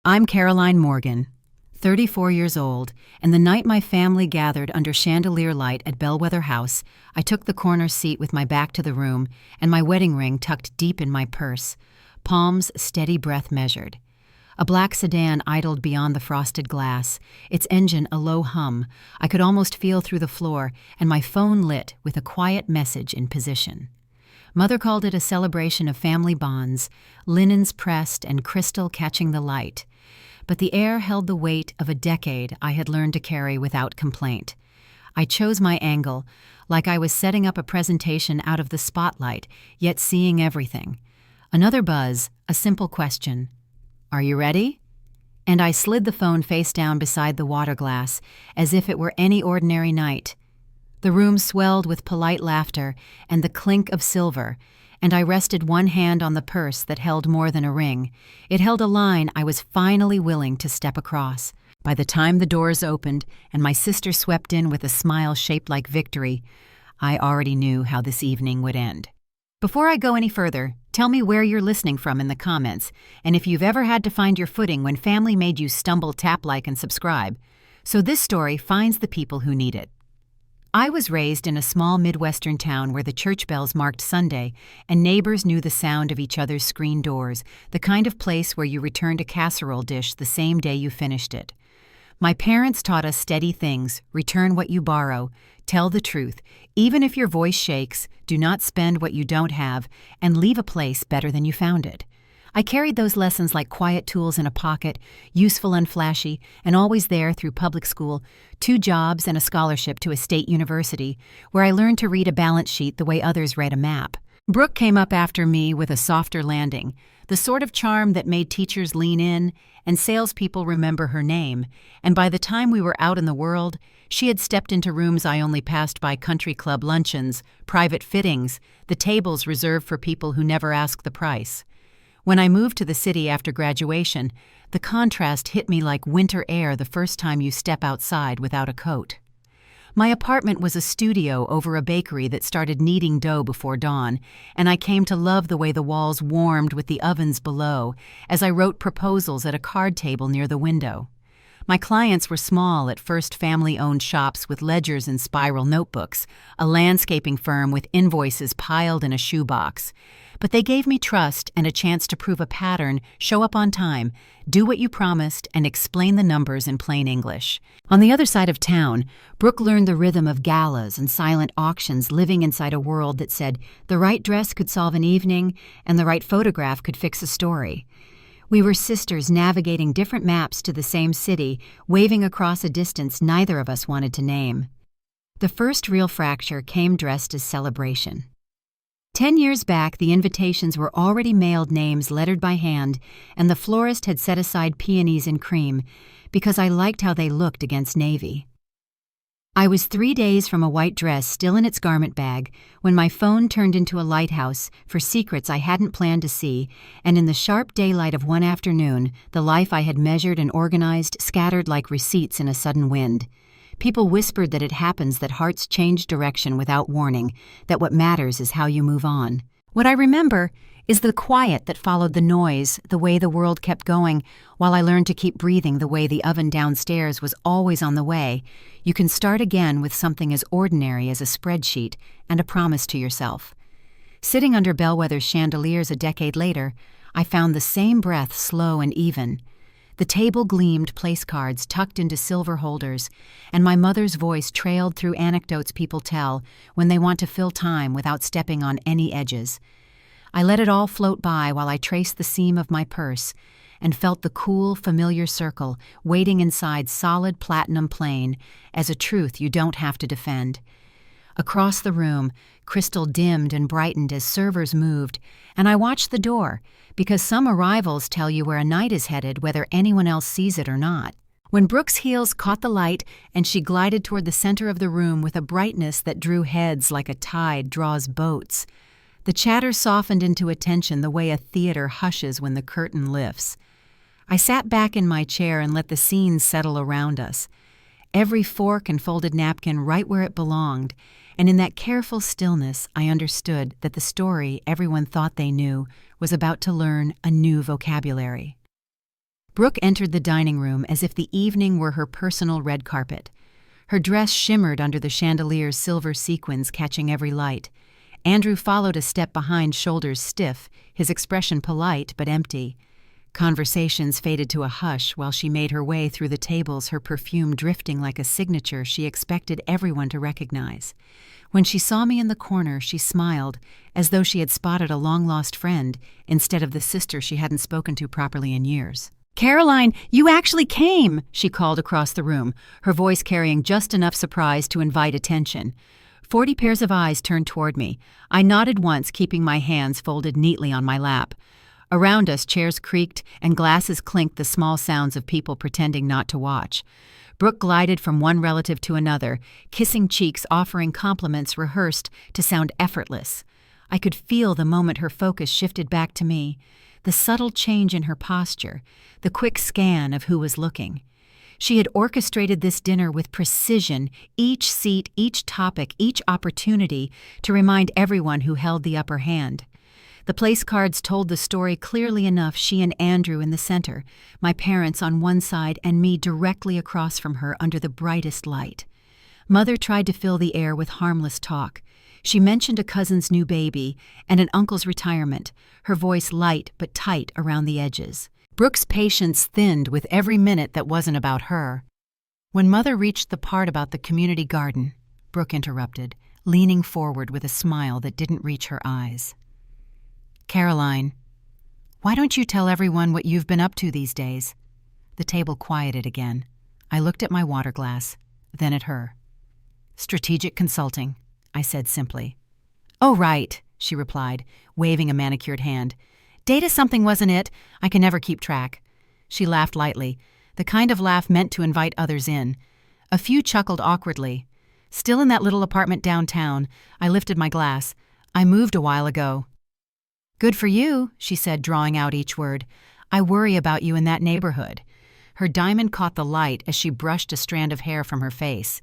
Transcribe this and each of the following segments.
I'm Caroline Morgan, 34 years old, and the night my family gathered under chandelier light at Bellwether House, I took the corner seat with my back to the room and my wedding ring tucked deep in my purse, palms steady breath measured. A black sedan idled beyond the frosted glass, its engine a low hum. I could almost feel through the floor, and my phone lit with a quiet message in position. Mother called it a celebration of family bonds, linens pressed and crystal catching the light. But the air held the weight of a decade I had learned to carry without complaint. I chose my angle, like I was setting up a presentation out of the spotlight, yet seeing everything. Another buzz, a simple question. "Are you ready?" And I slid the phone face down beside the water glass, as if it were any ordinary night. The room swelled with polite laughter and the clink of silver, and I rested one hand on the purse that held more than a ring. It held a line I was finally willing to step across. By the time the doors opened and my sister swept in with a smile shaped like victory, I already knew how this evening would end. Before I go any further, tell me where you're listening from in the comments, and if you've ever had to find your footing when family made you stumble, tap like and subscribe, so this story finds the people who need it. I was raised in a small Midwestern town where the church bells marked Sunday, and neighbors knew the sound of each other's screen doors, the kind of place where you returned a casserole dish the same day you finished it. My parents taught us steady things: return what you borrow, tell the truth, even if your voice shakes, do not spend what you don't have, and leave a place better than you found it. I carried those lessons like quiet tools in a pocket, useful and flashy, and always there through public school, 2 jobs and a scholarship to a state university, where I learned to read a balance sheet the way others read a map. Brooke came up after me with a softer landing, the sort of charm that made teachers lean in and salespeople remember her name, and by the time we were out in the world, she had stepped into rooms I only passed by: country club luncheons, private fittings, the tables reserved for people who never ask the price. When I moved to the city after graduation, the contrast hit me like winter air the first time you step outside without a coat. My apartment was a studio over a bakery that started kneading dough before dawn, and I came to love the way the walls warmed with the ovens below as I wrote proposals at a card table near the window. My clients were small, at first family-owned shops with ledgers and spiral notebooks, a landscaping firm with invoices piled in a shoebox. But they gave me trust and a chance to prove a pattern: show up on time, do what you promised, and explain the numbers in plain English. On the other side of town, Brooke learned the rhythm of galas and silent auctions, living inside a world that said the right dress could solve an evening and the right photograph could fix a story. We were sisters navigating different maps to the same city, waving across a distance neither of us wanted to name. The first real fracture came dressed as celebration. 10 years back, the invitations were already mailed, names lettered by hand, and the florist had set aside peonies in cream because I liked how they looked against navy. I was 3 days from a white dress still in its garment bag when my phone turned into a lighthouse for secrets I hadn't planned to see, and in the sharp daylight of one afternoon, the life I had measured and organized scattered like receipts in a sudden wind. People whispered that it happens that hearts change direction without warning, that what matters is how you move on. What I remember is the quiet that followed the noise, the way the world kept going, while I learned to keep breathing, the way the oven downstairs was always on the way. You can start again with something as ordinary as a spreadsheet and a promise to yourself. Sitting under Bellwether's chandeliers a decade later, I found the same breath slow and even. The table gleamed place cards tucked into silver holders, and my mother's voice trailed through anecdotes people tell when they want to fill time without stepping on any edges. I let it all float by while I traced the seam of my purse and felt the cool, familiar circle waiting inside solid platinum plain as a truth you don't have to defend. Across the room, crystal dimmed and brightened as servers moved, and I watched the door, because some arrivals tell you where a night is headed whether anyone else sees it or not. When Brooke's heels caught the light and she glided toward the center of the room with a brightness that drew heads like a tide draws boats, the chatter softened into attention the way a theater hushes when the curtain lifts. I sat back in my chair and let the scene settle around us. Every fork and folded napkin right where it belonged, and in that careful stillness I understood that the story everyone thought they knew was about to learn a new vocabulary. Brooke entered the dining room as if the evening were her personal red carpet. Her dress shimmered under the chandelier's silver sequins catching every light. Andrew followed a step behind, shoulders stiff, his expression polite but empty. Conversations faded to a hush while she made her way through the tables, her perfume drifting like a signature she expected everyone to recognize. When she saw me in the corner, she smiled, as though she had spotted a long-lost friend instead of the sister she hadn't spoken to properly in years. "Caroline, you actually came!" she called across the room, her voice carrying just enough surprise to invite attention. 40 pairs of eyes turned toward me. I nodded once, keeping my hands folded neatly on my lap. Around us, chairs creaked and glasses clinked, the small sounds of people pretending not to watch. Brooke glided from one relative to another, kissing cheeks, offering compliments rehearsed to sound effortless. I could feel the moment her focus shifted back to me, the subtle change in her posture, the quick scan of who was looking. She had orchestrated this dinner with precision, each seat, each topic, each opportunity to remind everyone who held the upper hand. The place cards told the story clearly enough, she and Andrew in the center, my parents on one side and me directly across from her under the brightest light. Mother tried to fill the air with harmless talk. She mentioned a cousin's new baby and an uncle's retirement, her voice light but tight around the edges. Brooke's patience thinned with every minute that wasn't about her. When Mother reached the part about the community garden, Brooke interrupted, leaning forward with a smile that didn't reach her eyes. "Caroline, why don't you tell everyone what you've been up to these days?" The table quieted again. I looked at my water glass, then at her. "Strategic consulting," I said simply. "Oh, right," she replied, waving a manicured hand. "Data something, wasn't it? I can never keep track." She laughed lightly, the kind of laugh meant to invite others in. A few chuckled awkwardly. "Still in that little apartment downtown." I lifted my glass. "I moved a while ago." "Good for you," she said, drawing out each word. "I worry about you in that neighborhood." Her diamond caught the light as she brushed a strand of hair from her face.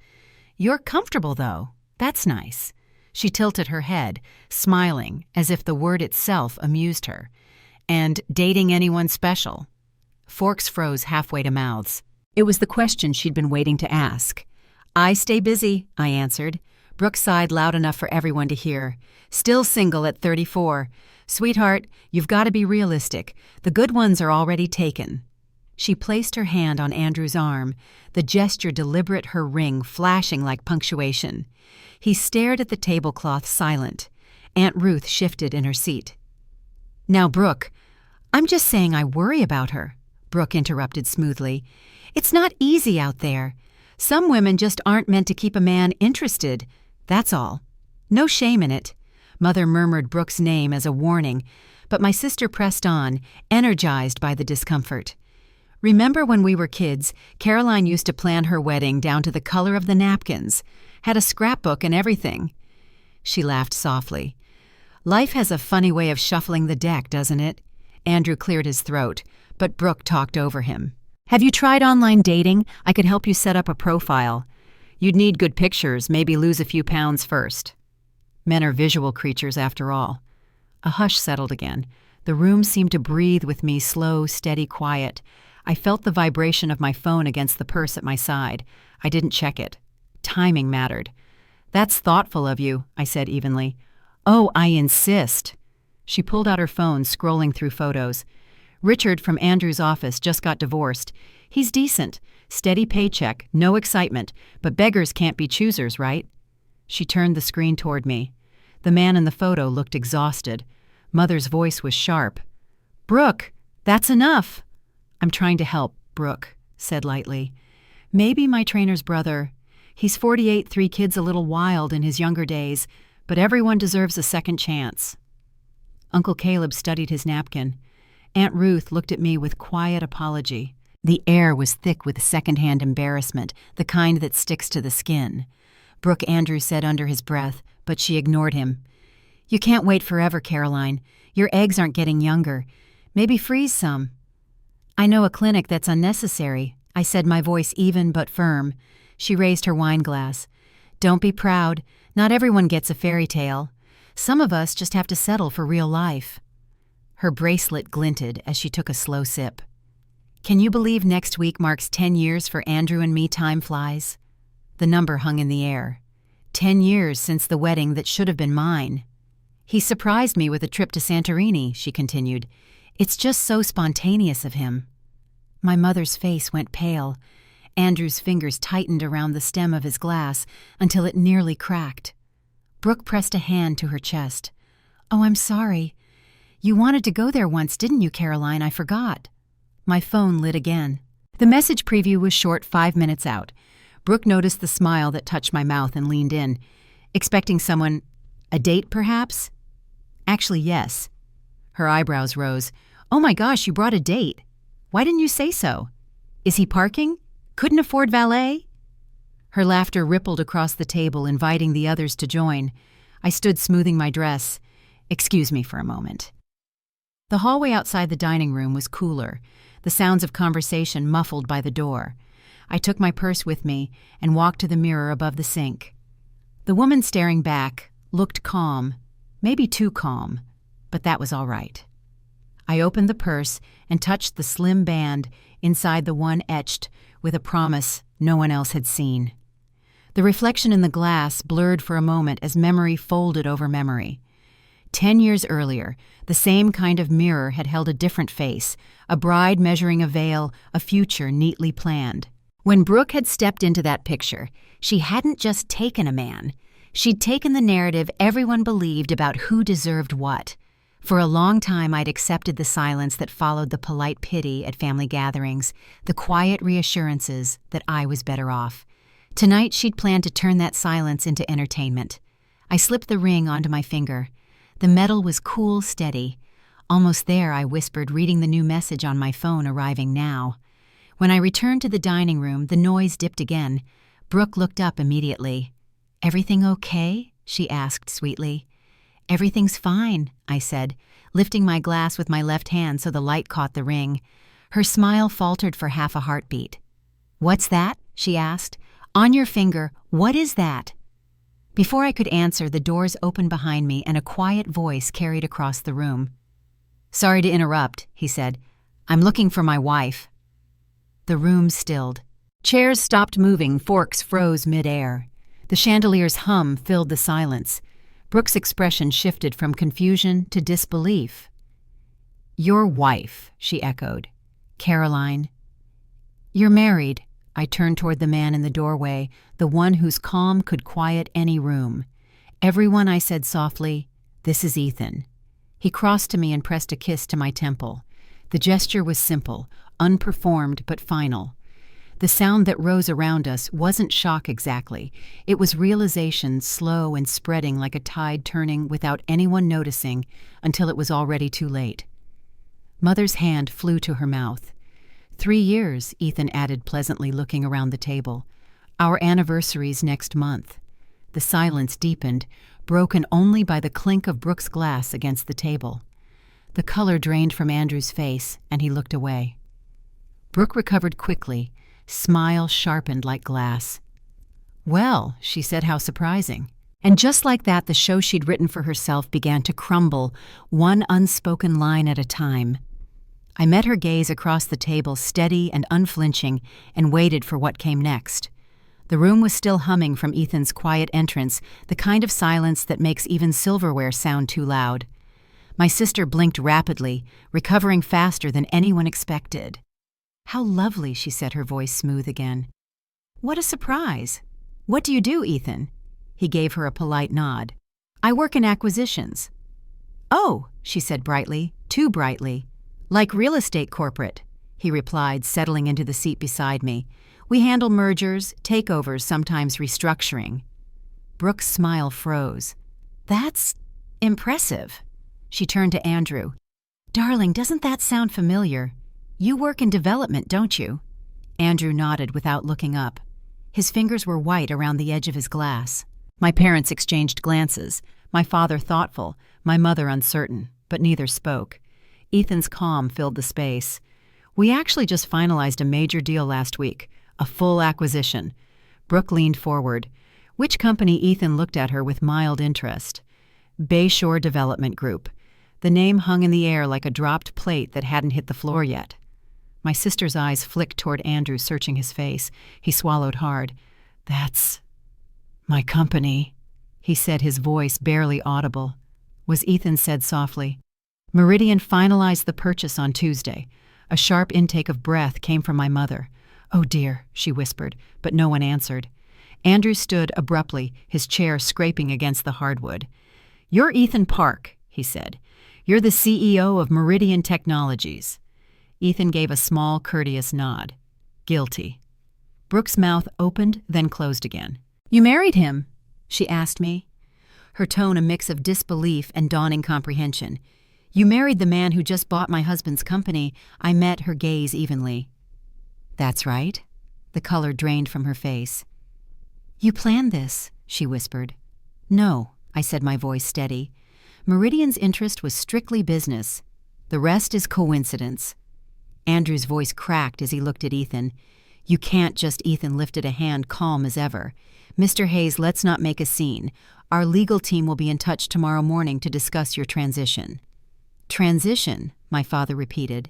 "You're comfortable, though. That's nice." She tilted her head, smiling, as if the word itself amused her. "And dating anyone special?" Forks froze halfway to mouths. It was the question she'd been waiting to ask. "I stay busy," I answered. Brooke sighed loud enough for everyone to hear. "Still single at 34. Sweetheart, you've got to be realistic. The good ones are already taken." She placed her hand on Andrew's arm, the gesture deliberate, her ring flashing like punctuation. He stared at the tablecloth, silent. Aunt Ruth shifted in her seat. "Now, Brooke, I'm just saying I worry about her," Brooke interrupted smoothly. "It's not easy out there. Some women just aren't meant to keep a man interested. That's all. No shame in it." Mother murmured Brooke's name as a warning, but my sister pressed on, energized by the discomfort. "Remember when we were kids, Caroline used to plan her wedding down to the color of the napkins, had a scrapbook and everything." She laughed softly. "Life has a funny way of shuffling the deck, doesn't it?" Andrew cleared his throat, but Brooke talked over him. "Have you tried online dating? I could help you set up a profile. You'd need good pictures, maybe lose a few pounds first." Men are visual creatures, after all. A hush settled again. The room seemed to breathe with me, slow, steady quiet. I felt the vibration of my phone against the purse at my side. I didn't check it. Timing mattered. "That's thoughtful of you," I said evenly. "Oh, I insist." She pulled out her phone, scrolling through photos. "Richard from Andrew's office just got divorced. He's decent. Steady paycheck, no excitement, but beggars can't be choosers, right?" She turned the screen toward me. The man in the photo looked exhausted. Mother's voice was sharp. "Brooke, that's enough." "I'm trying to help," Brooke said lightly. "Maybe my trainer's brother. He's 48, 3 kids, a little wild in his younger days, but everyone deserves a second chance." Uncle Caleb studied his napkin. Aunt Ruth looked at me with quiet apology. The air was thick with secondhand embarrassment, the kind that sticks to the skin. Brooke, Andrew said under his breath, but she ignored him. "You can't wait forever, Caroline. Your eggs aren't getting younger. Maybe freeze some." "I know a clinic that's unnecessary," I said, my voice even but firm. She raised her wine glass. "Don't be proud. Not everyone gets a fairy tale. Some of us just have to settle for real life." Her bracelet glinted as she took a slow sip. Can you believe next week marks 10 years for Andrew and me? Time flies. The number hung in the air. 10 years since the wedding that should have been mine. He surprised me with a trip to Santorini, she continued. It's just so spontaneous of him. My mother's face went pale. Andrew's fingers tightened around the stem of his glass until it nearly cracked. Brooke pressed a hand to her chest. Oh, I'm sorry. You wanted to go there once, didn't you, Caroline? I forgot. My phone lit again. The message preview was short, 5 minutes out. Brooke noticed the smile that touched my mouth and leaned in. Expecting someone, a date perhaps? Actually, yes. Her eyebrows rose. Oh my gosh, you brought a date. Why didn't you say so? Is he parking? Couldn't afford valet? Her laughter rippled across the table, inviting the others to join. I stood smoothing my dress. Excuse me for a moment. The hallway outside the dining room was cooler, the sounds of conversation muffled by the door. I took my purse with me and walked to the mirror above the sink. The woman staring back looked calm, maybe too calm, but that was all right. I opened the purse and touched the slim band inside the one etched with a promise no one else had seen. The reflection in the glass blurred for a moment as memory folded over memory. 10 years earlier, the same kind of mirror had held a different face, a bride measuring a veil, a future neatly planned. When Brooke had stepped into that picture, she hadn't just taken a man. She'd taken the narrative everyone believed about who deserved what. For a long time, I'd accepted the silence that followed the polite pity at family gatherings, the quiet reassurances that I was better off. Tonight, she'd planned to turn that silence into entertainment. I slipped the ring onto my finger. The metal was cool, steady. Almost there, I whispered, reading the new message on my phone arriving now. When I returned to the dining room, the noise dipped again. Brooke looked up immediately. Everything okay? She asked sweetly. Everything's fine, I said, lifting my glass with my left hand so the light caught the ring. Her smile faltered for half a heartbeat. What's that? She asked. On your finger, what is that? Before I could answer, the doors opened behind me and a quiet voice carried across the room. Sorry to interrupt, he said. I'm looking for my wife. The room stilled. Chairs stopped moving, forks froze mid-air. The chandelier's hum filled the silence. Brooke's expression shifted from confusion to disbelief. Your wife, she echoed. Caroline. You're married. I turned toward the man in the doorway, the one whose calm could quiet any room. Everyone, I said softly, this is Ethan. He crossed to me and pressed a kiss to my temple. The gesture was simple, unperformed but final. The sound that rose around us wasn't shock exactly. It was realization, slow and spreading like a tide turning without anyone noticing until it was already too late. Mother's hand flew to her mouth. 3 years, Ethan added pleasantly, looking around the table. Our anniversary's next month. The silence deepened, broken only by the clink of Brooke's glass against the table. The color drained from Andrew's face, and he looked away. Brooke recovered quickly, smile sharpened like glass. Well, she said, how surprising. And just like that, the show she'd written for herself began to crumble, one unspoken line at a time. I met her gaze across the table, steady and unflinching, and waited for what came next. The room was still humming from Ethan's quiet entrance, the kind of silence that makes even silverware sound too loud. My sister blinked rapidly, recovering faster than anyone expected. How lovely, she said, her voice smooth again. What a surprise. What do you do, Ethan? He gave her a polite nod. I work in acquisitions. Oh, she said brightly, too brightly. Like real estate corporate, he replied, settling into the seat beside me. We handle mergers, takeovers, sometimes restructuring. Brooke's smile froze. That's impressive. She turned to Andrew. Darling, doesn't that sound familiar? You work in development, don't you? Andrew nodded without looking up. His fingers were white around the edge of his glass. My parents exchanged glances, my father thoughtful, my mother uncertain, but neither spoke. Ethan's calm filled the space. We actually just finalized a major deal last week, a full acquisition. Brooke leaned forward. Which company? Ethan looked at her with mild interest. Bayshore Development Group. The name hung in the air like a dropped plate that hadn't hit the floor yet. My sister's eyes flicked toward Andrew, searching his face. He swallowed hard. "That's my company," he said, his voice barely audible. Was Ethan said softly. "Meridian finalized the purchase on Tuesday." A sharp intake of breath came from my mother. "Oh dear," she whispered, but no one answered. Andrew stood abruptly, his chair scraping against the hardwood. "You're Ethan Park," he said. "You're the CEO of Meridian Technologies." Ethan gave a small, courteous nod. "Guilty." Brooke's mouth opened, then closed again. "You married him?" she asked me, her tone a mix of disbelief and dawning comprehension. "You married the man who just bought my husband's company." I met her gaze evenly. "That's right." The color drained from her face. "You planned this," she whispered. "No," I said, my voice steady. "Meridian's interest was strictly business. The rest is coincidence." Andrew's voice cracked as he looked at Ethan. "You can't just—" Ethan lifted a hand, calm as ever. "Mr. Hayes, let's not make a scene. Our legal team will be in touch tomorrow morning to discuss your transition." "Transition?" my father repeated.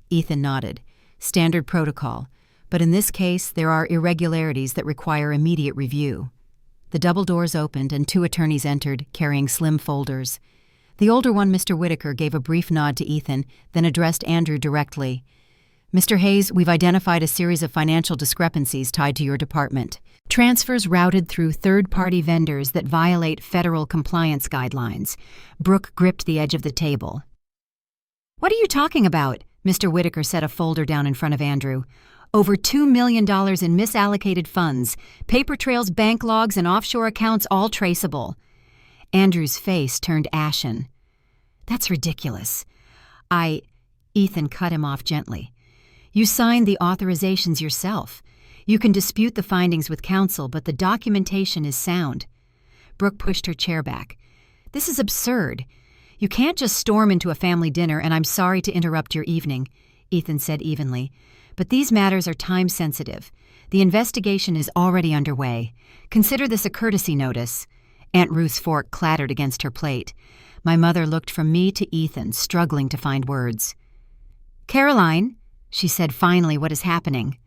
Ethan nodded. "Standard protocol. But in this case, there are irregularities that require immediate review." The double doors opened and 2 attorneys entered, carrying slim folders. The older one, Mr. Whitaker, gave a brief nod to Ethan, then addressed Andrew directly. "Mr. Hayes, we've identified a series of financial discrepancies tied to your department. Transfers routed through third-party vendors that violate federal compliance guidelines." Brooke gripped the edge of the table. "What are you talking about?" Mr. Whitaker set a folder down in front of Andrew. "Over $2 million in misallocated funds, paper trails, bank logs, and offshore accounts, all traceable." Andrew's face turned ashen. "That's ridiculous." Ethan cut him off gently. "You signed the authorizations yourself. You can dispute the findings with counsel, but the documentation is sound." Brooke pushed her chair back. "This is absurd. You can't just storm into a family dinner, and I'm sorry to interrupt your evening," Ethan said evenly. "But these matters are time-sensitive. The investigation is already underway. Consider this a courtesy notice." Aunt Ruth's fork clattered against her plate. My mother looked from me to Ethan, struggling to find words. "Caroline," she said finally, "what is happening?"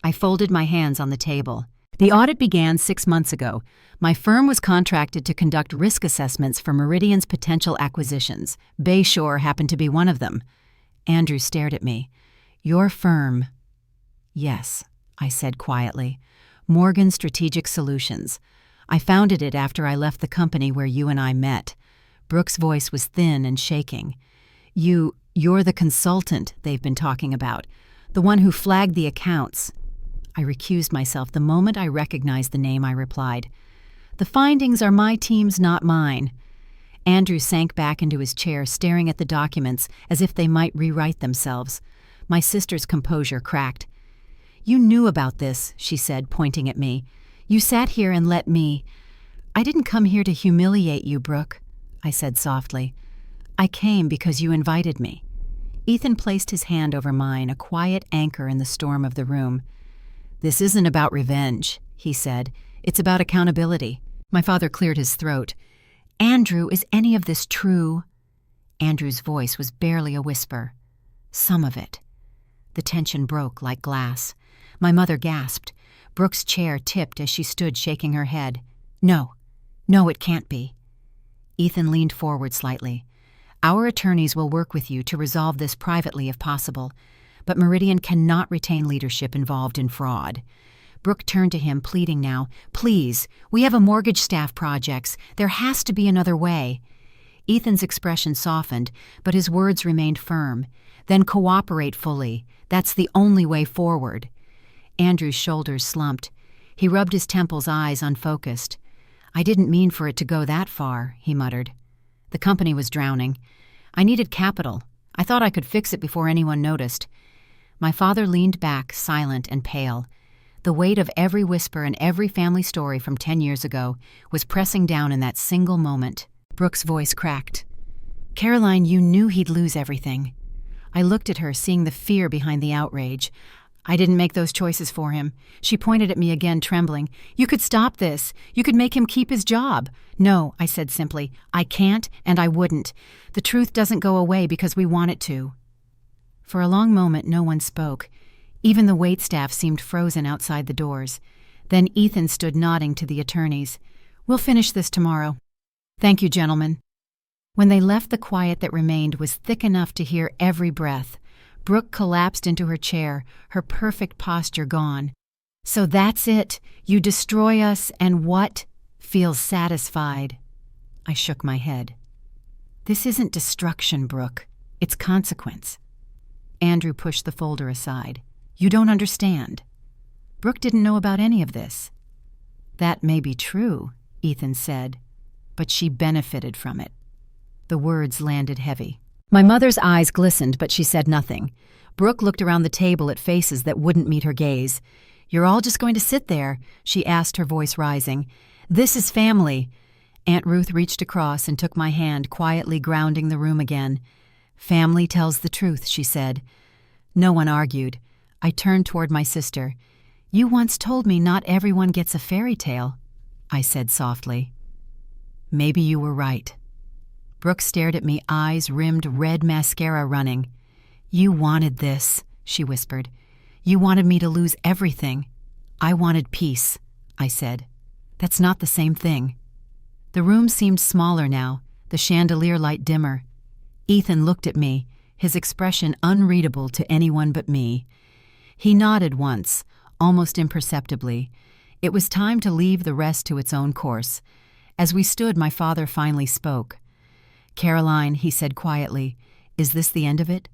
I folded my hands on the table. "The audit began 6 months ago. My firm was contracted to conduct risk assessments for Meridian's potential acquisitions. Bayshore happened to be one of them." Andrew stared at me. "Your firm—" "Yes," I said quietly. "Morgan Strategic Solutions. I founded it after I left the company where you and I met." Brooke's voice was thin and shaking. You're the consultant they've been talking about, the one who flagged the accounts." I recused myself. The moment I recognized the name, I replied, "The findings are my team's, not mine." Andrew sank back into his chair, staring at the documents as if they might rewrite themselves. My sister's composure cracked. "You knew about this," she said, pointing at me. "You sat here and let me—" "I didn't come here to humiliate you, Brooke," I said softly. "I came because you invited me." Ethan placed his hand over mine, a quiet anchor in the storm of the room. "This isn't about revenge," he said. "It's about accountability." My father cleared his throat. "Andrew, is any of this true?" Andrew's voice was barely a whisper. "Some of it." The tension broke like glass. My mother gasped. Brooke's chair tipped as she stood shaking her head. No, it can't be." Ethan leaned forward slightly. "Our attorneys will work with you to resolve this privately if possible, but Meridian cannot retain leadership involved in fraud." Brooke turned to him, pleading now. "Please, we have a mortgage staff projects. There has to be another way." Ethan's expression softened, but his words remained firm. "Then cooperate fully. That's the only way forward." Andrew's shoulders slumped. He rubbed his temples, eyes unfocused. "I didn't mean for it to go that far," he muttered. "The company was drowning. I needed capital. I thought I could fix it before anyone noticed." My father leaned back, silent and pale. The weight of every whisper and every family story from 10 years ago was pressing down in that single moment. Brooke's voice cracked. "Caroline, you knew he'd lose everything." I looked at her, seeing the fear behind the outrage. "I didn't make those choices for him." She pointed at me again, trembling. "You could stop this. You could make him keep his job." "No," I said simply. "I can't and I wouldn't. The truth doesn't go away because we want it to." For a long moment, no one spoke. Even the waitstaff seemed frozen outside the doors. Then Ethan stood nodding to the attorneys. "We'll finish this tomorrow." "Thank you, gentlemen." When they left, the quiet that remained was thick enough to hear every breath. Brooke collapsed into her chair, her perfect posture gone. "So that's it. You destroy us, and what? Feels satisfied." I shook my head. "This isn't destruction, Brooke. It's consequence." Andrew pushed the folder aside. "You don't understand. Brooke didn't know about any of this." "That may be true," Ethan said, "but she benefited from it." The words landed heavy. My mother's eyes glistened, but she said nothing. Brooke looked around the table at faces that wouldn't meet her gaze. "You're all just going to sit there?" she asked, her voice rising. "This is family." Aunt Ruth reached across and took my hand, quietly grounding the room again. "Family tells the truth," she said. No one argued. I turned toward my sister. "You once told me not everyone gets a fairy tale," I said softly. "Maybe you were right." Brooke stared at me, eyes rimmed, red mascara running. "You wanted this," she whispered. "You wanted me to lose everything." "I wanted peace," I said. "That's not the same thing." The room seemed smaller now, the chandelier light dimmer. Ethan looked at me, his expression unreadable to anyone but me. He nodded once, almost imperceptibly. It was time to leave the rest to its own course. As we stood, my father finally spoke. "Caroline," he said quietly, "is this the end of it?"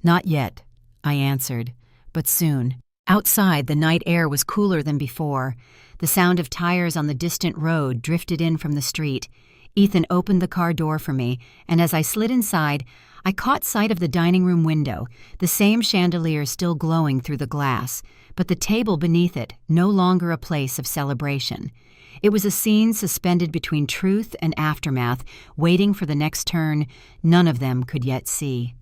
"Not yet," I answered, "but soon." Outside, the night air was cooler than before. The sound of tires on the distant road drifted in from the street. Ethan opened the car door for me, and as I slid inside, I caught sight of the dining room window, the same chandelier still glowing through the glass, but the table beneath it no longer a place of celebration. It was a scene suspended between truth and aftermath, waiting for the next turn none of them could yet see.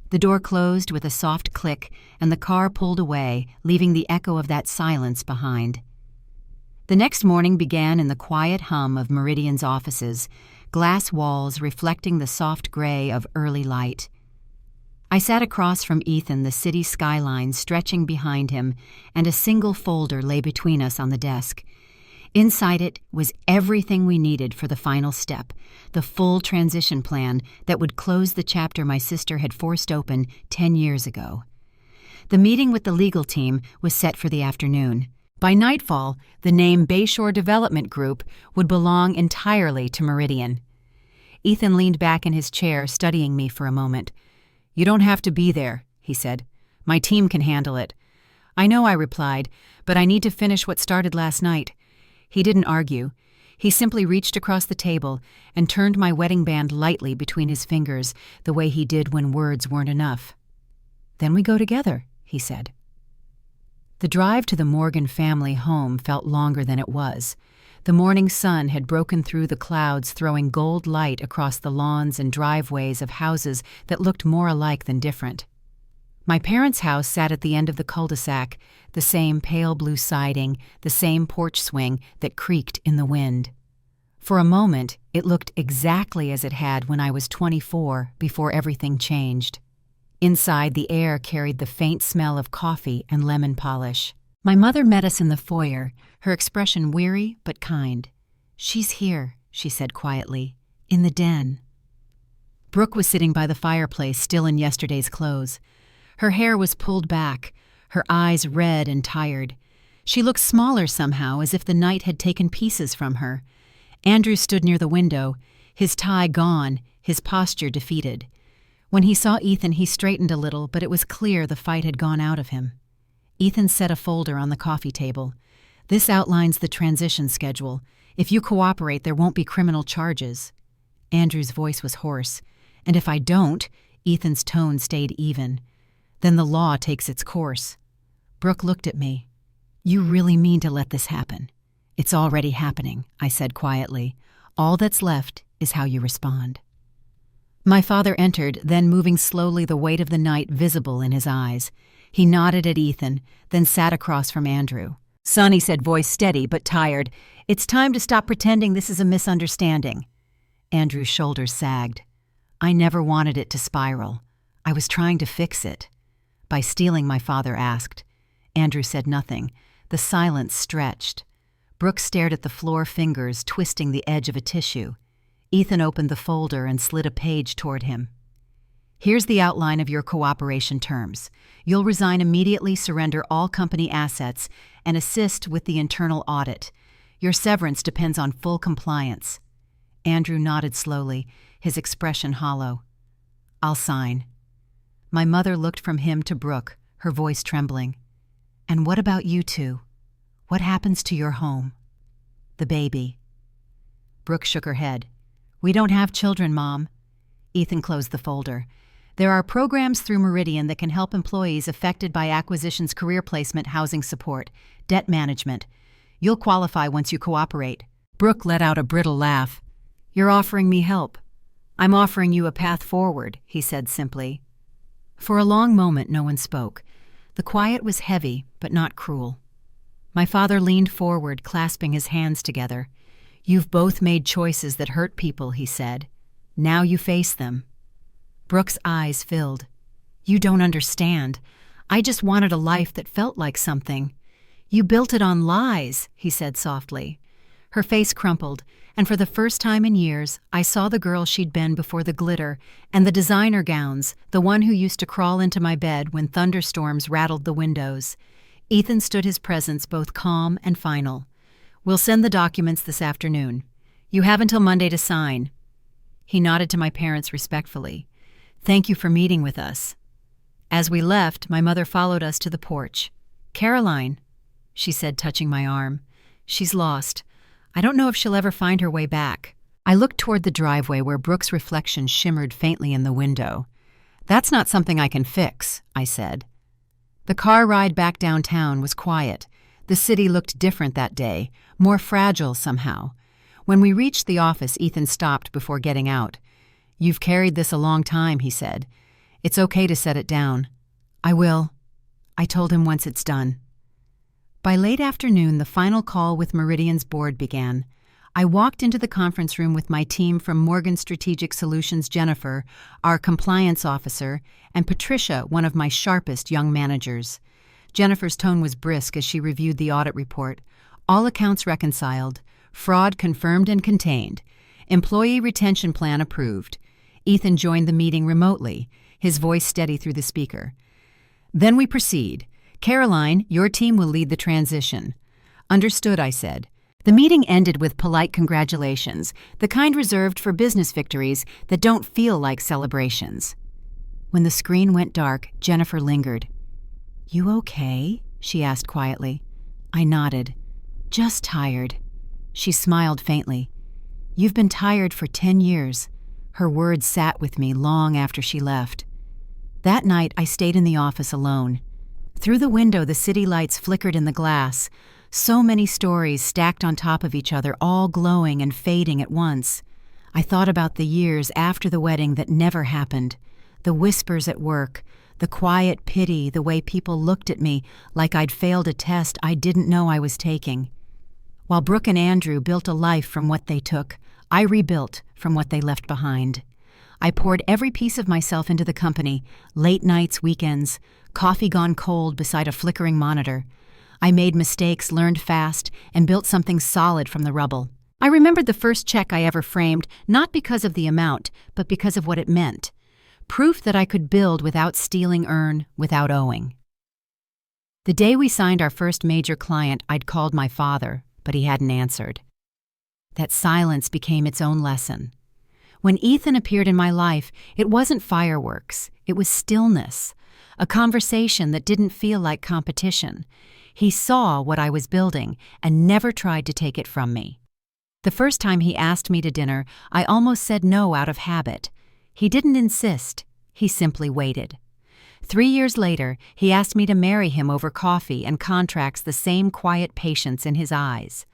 The door closed with a soft click, and the car pulled away, leaving the echo of that silence behind. The next morning began in the quiet hum of Meridian's offices, glass walls reflecting the soft gray of early light. I sat across from Ethan, the city skyline stretching behind him, and a single folder lay between us on the desk. Inside it was everything we needed for the final step, the full transition plan that would close the chapter my sister had forced open 10 years ago. The meeting with the legal team was set for the afternoon. By nightfall, the name Bayshore Development Group would belong entirely to Meridian. Ethan leaned back in his chair, studying me for a moment. "You don't have to be there," he said. "My team can handle it." "I know," I replied, "but I need to finish what started last night." He didn't argue. He simply reached across the table and turned my wedding band lightly between his fingers, the way he did when words weren't enough. "Then we go together," he said. The drive to the Morgan family home felt longer than it was. The morning sun had broken through the clouds, throwing gold light across the lawns and driveways of houses that looked more alike than different. My parents' house sat at the end of the cul-de-sac, the same pale blue siding, the same porch swing that creaked in the wind. For a moment, it looked exactly as it had when I was 24, before everything changed. Inside, the air carried the faint smell of coffee and lemon polish. My mother met us in the foyer, her expression weary but kind. "She's here," she said quietly, "in the den." Brooke was sitting by the fireplace, still in yesterday's clothes. Her hair was pulled back, her eyes red and tired. She looked smaller somehow, as if the night had taken pieces from her. Andrew stood near the window, his tie gone, his posture defeated. When he saw Ethan, he straightened a little, but it was clear the fight had gone out of him. Ethan set a folder on the coffee table. "This outlines the transition schedule. If you cooperate, there won't be criminal charges." Andrew's voice was hoarse. "And if I don't," Ethan's tone stayed even, "then the law takes its course." Brooke looked at me. "You really mean to let this happen?" "It's already happening," I said quietly. "All that's left is how you respond." My father entered, then moving slowly, the weight of the night visible in his eyes. He nodded at Ethan, then sat across from Andrew. "Son," he said, voice steady but tired, "it's time to stop pretending this is a misunderstanding." Andrew's shoulders sagged. "I never wanted it to spiral. I was trying to fix it. By stealing, my father asked. Andrew said nothing. The silence stretched. Brooke stared at the floor, fingers twisting the edge of a tissue. Ethan opened the folder and slid a page toward him. Here's the outline of your cooperation terms. You'll resign immediately, surrender all company assets, and assist with the internal audit. Your severance depends on full compliance. Andrew nodded slowly, his expression hollow. I'll sign. My mother looked from him to Brooke, her voice trembling. And what about you two? What happens to your home? The baby. Brooke shook her head. We don't have children, Mom. Ethan closed the folder. There are programs through Meridian that can help employees affected by acquisitions, career placement, housing support, debt management. You'll qualify once you cooperate. Brooke let out a brittle laugh. You're offering me help. I'm offering you a path forward, he said simply. For a long moment, no one spoke. The quiet was heavy, but not cruel. My father leaned forward, clasping his hands together. You've both made choices that hurt people, he said. Now you face them. Brooke's eyes filled. You don't understand. I just wanted a life that felt like something. You built it on lies, he said softly. Her face crumpled, and for the first time in years, I saw the girl she'd been before the glitter and the designer gowns, the one who used to crawl into my bed when thunderstorms rattled the windows. Ethan stood his presence both calm and final. We'll send the documents this afternoon. You have until Monday to sign. He nodded to my parents respectfully. Thank you for meeting with us. As we left, my mother followed us to the porch. Caroline, she said, touching my arm. She's lost. I don't know if she'll ever find her way back. I looked toward the driveway where Brooke's reflection shimmered faintly in the window. That's not something I can fix, I said. The car ride back downtown was quiet. The city looked different that day, more fragile somehow. When we reached the office, Ethan stopped before getting out. You've carried this a long time, he said. It's okay to set it down. I will. I told him once it's done. By late afternoon, the final call with Meridian's board began. I walked into the conference room with my team from Morgan Strategic Solutions, Jennifer, our compliance officer, and Patricia, one of my sharpest young managers. Jennifer's tone was brisk as she reviewed the audit report. All accounts reconciled, fraud confirmed and contained, employee retention plan approved. Ethan joined the meeting remotely, his voice steady through the speaker. Then we proceed. Caroline, your team will lead the transition. Understood, I said. The meeting ended with polite congratulations, the kind reserved for business victories that don't feel like celebrations. When the screen went dark, Jennifer lingered. You okay? She asked quietly. I nodded. Just tired. She smiled faintly. You've been tired for 10 years. Her words sat with me long after she left. That night, I stayed in the office alone. Through the window, the city lights flickered in the glass. So many stories stacked on top of each other, all glowing and fading at once. I thought about the years after the wedding that never happened. The whispers at work, the quiet pity, the way people looked at me like I'd failed a test I didn't know I was taking. While Brooke and Andrew built a life from what they took, I rebuilt from what they left behind. I poured every piece of myself into the company, late nights, weekends, coffee gone cold beside a flickering monitor. I made mistakes, learned fast, and built something solid from the rubble. I remembered the first check I ever framed, not because of the amount, but because of what it meant. Proof that I could build without stealing, earn without owing. The day we signed our first major client, I'd called my father, but he hadn't answered. That silence became its own lesson. When Ethan appeared in my life, it wasn't fireworks, it was stillness, a conversation that didn't feel like competition. He saw what I was building and never tried to take it from me. The first time he asked me to dinner, I almost said no out of habit. He didn't insist, he simply waited. 3 years later, he asked me to marry him over coffee and contracts, the same quiet patience in his eyes.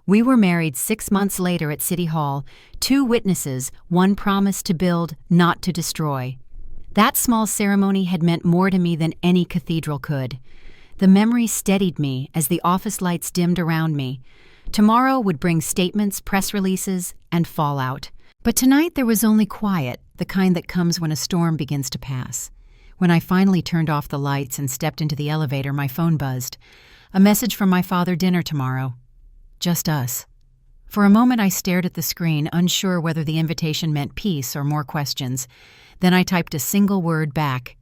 We were married 6 months later at City Hall, 2 witnesses, one promised to build, not to destroy. That small ceremony had meant more to me than any cathedral could. The memory steadied me as the office lights dimmed around me. Tomorrow would bring statements, press releases, and fallout. But tonight there was only quiet, the kind that comes when a storm begins to pass. When I finally turned off the lights and stepped into the elevator, my phone buzzed. A message from my father: dinner tomorrow. Just us. For a moment I stared at the screen, unsure whether the invitation meant peace or more questions. Then I typed a single word back: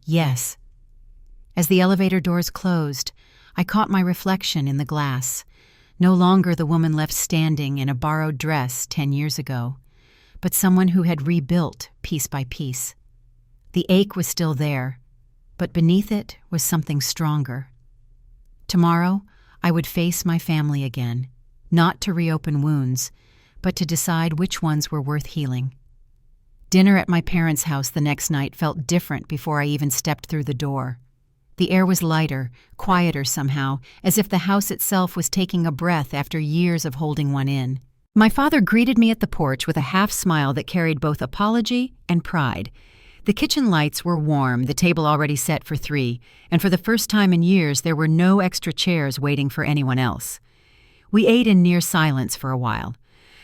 yes. As the elevator doors closed, I caught my reflection in the glass. No longer the woman left standing in a borrowed dress 10 years ago, but someone who had rebuilt piece by piece. The ache was still there, but beneath it was something stronger. Tomorrow, I would face my family again, not to reopen wounds, but to decide which ones were worth healing. Dinner at my parents' house the next night felt different before I even stepped through the door. The air was lighter, quieter somehow, as if the house itself was taking a breath after years of holding one in. My father greeted me at the porch with a half-smile that carried both apology and pride. The kitchen lights were warm, the table already set for 3, and for the first time in years there were no extra chairs waiting for anyone else. We ate in near silence for a while.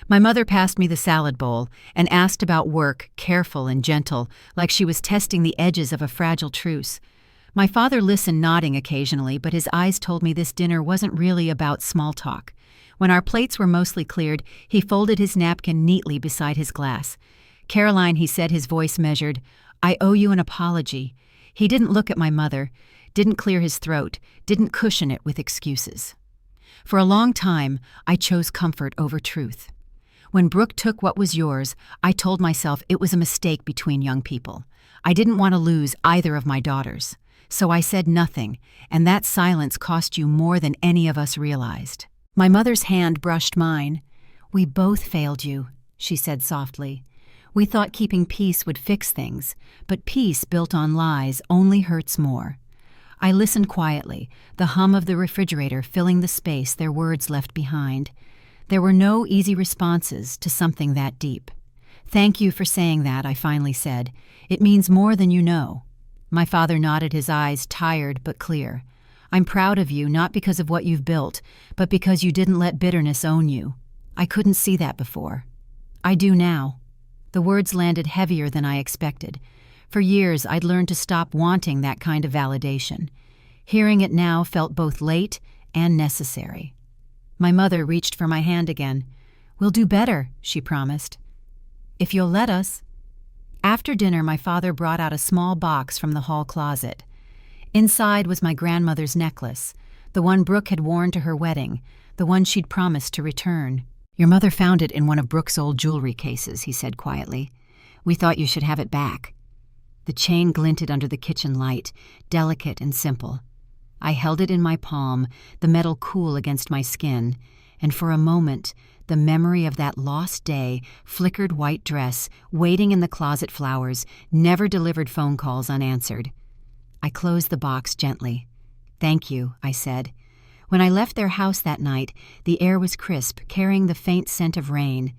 My mother passed me the salad bowl and asked about work, careful and gentle, like she was testing the edges of a fragile truce. My father listened, nodding occasionally, but his eyes told me this dinner wasn't really about small talk. When our plates were mostly cleared, he folded his napkin neatly beside his glass. "Caroline," he said, his voice measured, "I owe you an apology." He didn't look at my mother, didn't clear his throat, didn't cushion it with excuses. For a long time, I chose comfort over truth. When Brooke took what was yours, I told myself it was a mistake between young people. I didn't want to lose either of my daughters. So I said nothing, and that silence cost you more than any of us realized. My mother's hand brushed mine. "We both failed you," she said softly. "We thought keeping peace would fix things, but peace built on lies only hurts more." I listened quietly, the hum of the refrigerator filling the space their words left behind. There were no easy responses to something that deep. "Thank you for saying that," I finally said. "It means more than you know." My father nodded, his eyes tired but clear. "I'm proud of you, not because of what you've built, but because you didn't let bitterness own you. I couldn't see that before. I do now." The words landed heavier than I expected. For years, I'd learned to stop wanting that kind of validation. Hearing it now felt both late and necessary. My mother reached for my hand again. "We'll do better," she promised. "If you'll let us." After dinner, my father brought out a small box from the hall closet. Inside was my grandmother's necklace, the one Brooke had worn to her wedding, the one she'd promised to return. "Your mother found it in one of Brooke's old jewelry cases," he said quietly. "We thought you should have it back." The chain glinted under the kitchen light, delicate and simple. I held it in my palm, the metal cool against my skin, and for a moment, the memory of that lost day, flickered white dress, waiting in the closet flowers, never delivered phone calls unanswered. I closed the box gently. "Thank you," I said. When I left their house that night, the air was crisp, carrying the faint scent of rain.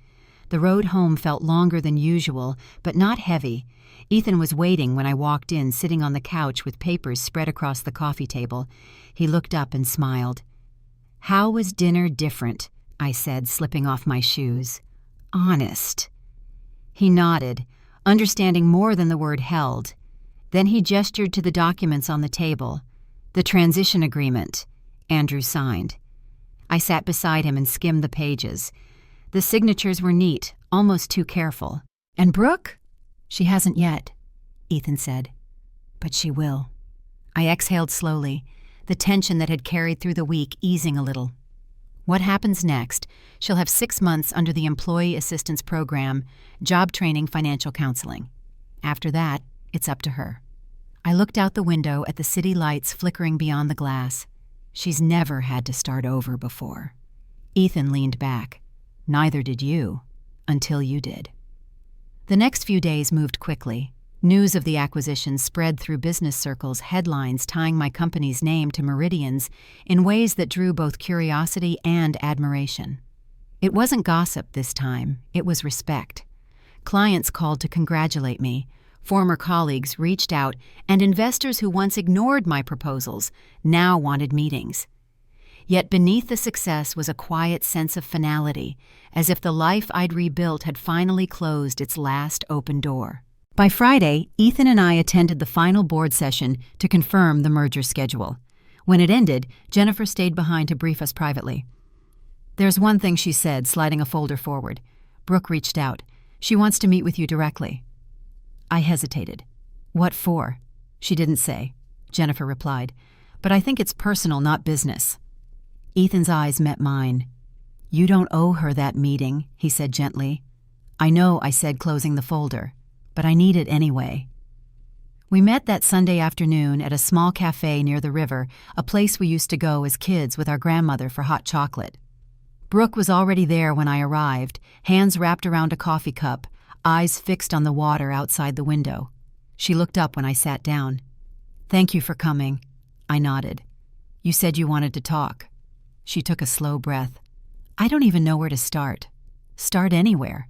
The road home felt longer than usual, but not heavy. Ethan was waiting when I walked in, sitting on the couch with papers spread across the coffee table. He looked up and smiled. "How was dinner different?" I said, slipping off my shoes. "Honest." He nodded, understanding more than the word held. Then he gestured to the documents on the table. "The transition agreement." Andrew signed. I sat beside him and skimmed the pages. The signatures were neat, almost too careful. "And Brooke?" "She hasn't yet," Ethan said. "But she will." I exhaled slowly, the tension that had carried through the week easing a little. "What happens next? She'll have 6 months under the Employee Assistance Program, job training, financial counseling. After that, it's up to her." I looked out the window at the city lights flickering beyond the glass. She's never had to start over before. Ethan leaned back. "Neither did you, until you did." The next few days moved quickly. News of the acquisition spread through business circles, headlines tying my company's name to Meridian's in ways that drew both curiosity and admiration. It wasn't gossip this time, it was respect. Clients called to congratulate me, former colleagues reached out, and investors who once ignored my proposals now wanted meetings. Yet beneath the success was a quiet sense of finality, as if the life I'd rebuilt had finally closed its last open door. By Friday, Ethan and I attended the final board session to confirm the merger schedule. When it ended, Jennifer stayed behind to brief us privately. "There's one thing," she said, sliding a folder forward. "Brooke reached out. She wants to meet with you directly." I hesitated. "What for?" "She didn't say," Jennifer replied. "But I think it's personal, not business." Ethan's eyes met mine. "You don't owe her that meeting," he said gently. "I know," I said, closing the folder, "but I need it anyway." We met that Sunday afternoon at a small cafe near the river, a place we used to go as kids with our grandmother for hot chocolate. Brooke was already there when I arrived, hands wrapped around a coffee cup, eyes fixed on the water outside the window. She looked up when I sat down. "Thank you for coming." I nodded. "You said you wanted to talk." She took a slow breath. "I don't even know where to start." "Start anywhere."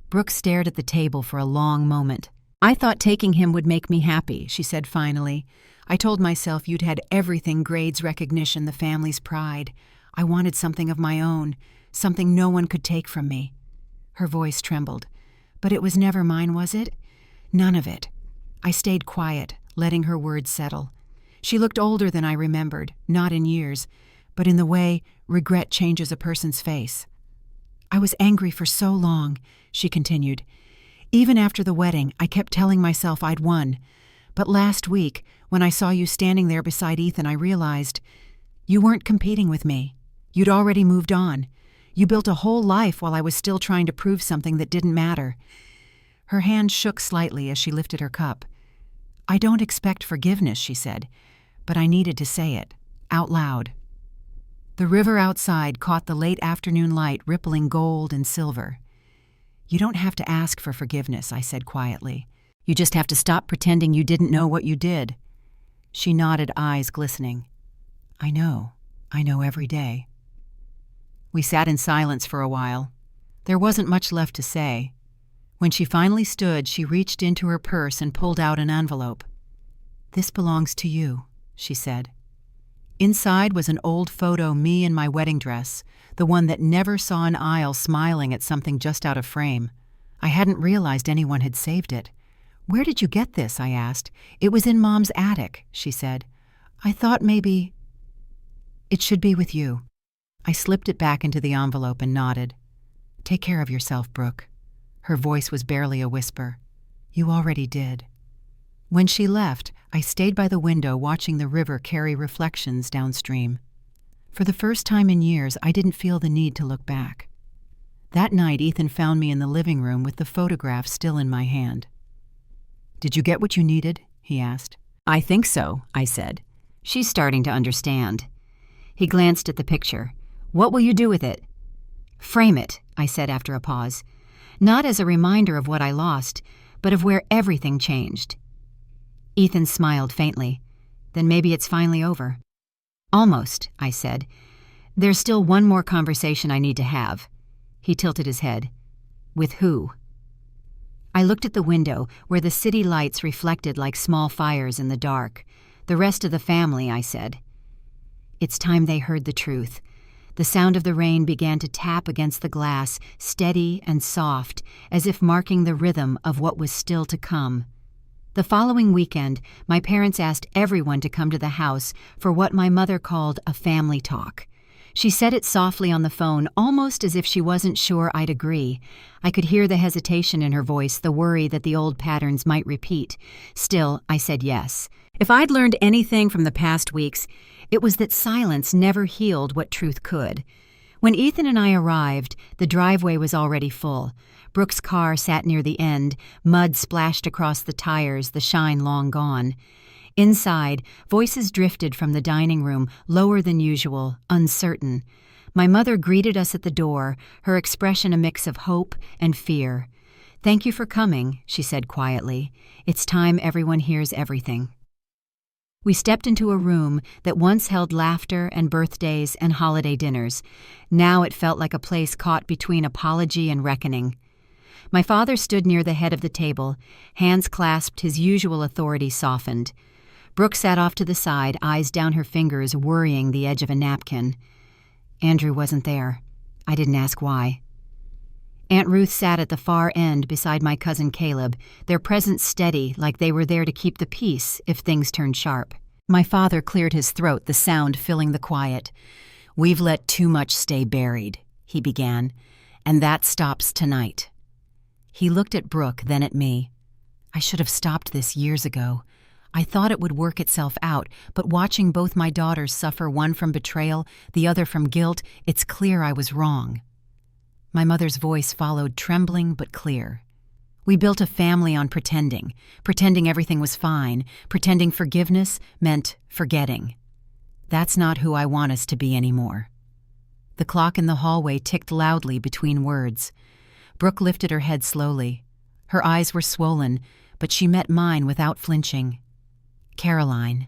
Brooke stared at the table for a long moment. "I thought taking him would make me happy," she said finally. "I told myself you'd had everything: grades, recognition, the family's pride. I wanted something of my own, something no one could take from me." Her voice trembled. "But it was never mine, was it?" "None of it." I stayed quiet, letting her words settle. She looked older than I remembered, not in years, but in the way regret changes a person's face. "I was angry for so long," she continued. "Even after the wedding, I kept telling myself I'd won. But last week, when I saw you standing there beside Ethan, I realized you weren't competing with me. You'd already moved on. You built a whole life while I was still trying to prove something that didn't matter." Her hand shook slightly as she lifted her cup. "I don't expect forgiveness," she said, "but I needed to say it, out loud." The river outside caught the late afternoon light rippling gold and silver. "You don't have to ask for forgiveness," I said quietly. "You just have to stop pretending you didn't know what you did." She nodded, eyes glistening. I know every day." We sat in silence for a while. There wasn't much left to say. When she finally stood, she reached into her purse and pulled out an envelope. "This belongs to you," she said. Inside was an old photo, me in my wedding dress, the one that never saw an aisle, smiling at something just out of frame. I hadn't realized anyone had saved it. "Where did you get this?" I asked. "It was in Mom's attic," she said. "I thought maybe—" "It should be with you." I slipped it back into the envelope and nodded. "Take care of yourself, Brooke." Her voice was barely a whisper. "You already did." When she left, I stayed by the window watching the river carry reflections downstream. For the first time in years, I didn't feel the need to look back. That night, Ethan found me in the living room with the photograph still in my hand. "Did you get what you needed?" he asked. "I think so," I said. "She's starting to understand." He glanced at the picture. "What will you do with it?" "Frame it," I said after a pause. "Not as a reminder of what I lost, but of where everything changed." Ethan smiled faintly. "Then maybe it's finally over." "Almost," I said. "There's still one more conversation I need to have." He tilted his head. "With who?" I looked at the window, where the city lights reflected like small fires in the dark. "The rest of the family," I said. It's time they heard the truth. The sound of the rain began to tap against the glass, steady and soft, as if marking the rhythm of what was still to come. The following weekend, my parents asked everyone to come to the house for what my mother called a family talk. She said it softly on the phone, almost as if she wasn't sure I'd agree. I could hear the hesitation in her voice, the worry that the old patterns might repeat. Still, I said yes. If I'd learned anything from the past weeks, it was that silence never healed what truth could. When Ethan and I arrived, the driveway was already full. Brooke's car sat near the end, mud splashed across the tires, the shine long gone. Inside, voices drifted from the dining room, lower than usual, uncertain. My mother greeted us at the door, her expression a mix of hope and fear. "Thank you for coming," she said quietly. "It's time everyone hears everything." We stepped into a room that once held laughter and birthdays and holiday dinners. Now it felt like a place caught between apology and reckoning. My father stood near the head of the table, hands clasped, his usual authority softened. Brooke sat off to the side, eyes down her fingers, worrying the edge of a napkin. Andrew wasn't there. I didn't ask why. Aunt Ruth sat at the far end beside my cousin Caleb, their presence steady, like they were there to keep the peace if things turned sharp. My father cleared his throat, the sound filling the quiet. "We've let too much stay buried," he began, "and that stops tonight." He looked at Brooke, then at me. I should have stopped this years ago. I thought it would work itself out, but watching both my daughters suffer, one from betrayal, the other from guilt, it's clear I was wrong. My mother's voice followed, trembling but clear. We built a family on pretending everything was fine, pretending forgiveness meant forgetting. That's not who I want us to be anymore. The clock in the hallway ticked loudly between words. Brooke lifted her head slowly. Her eyes were swollen, but she met mine without flinching. "Caroline,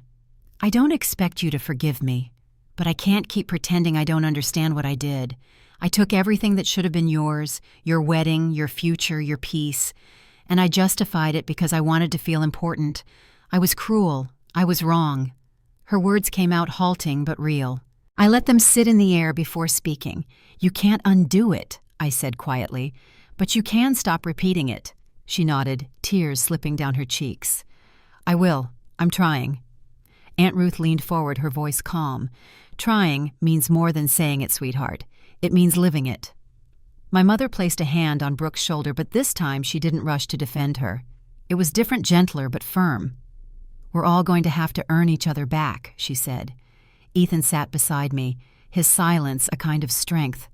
I don't expect you to forgive me, but I can't keep pretending I don't understand what I did. I took everything that should have been yours, your wedding, your future, your peace, and I justified it because I wanted to feel important. I was cruel. I was wrong." Her words came out halting but real. I let them sit in the air before speaking. "You can't undo it," I said quietly, "but you can stop repeating it." She nodded, tears slipping down her cheeks. "I will. I'm trying." Aunt Ruth leaned forward, her voice calm. "Trying means more than saying it, sweetheart. It means living it." My mother placed a hand on Brooke's shoulder, but this time she didn't rush to defend her. It was different, gentler, but firm. "We're all going to have to earn each other back," she said. Ethan sat beside me, his silence a kind of strength.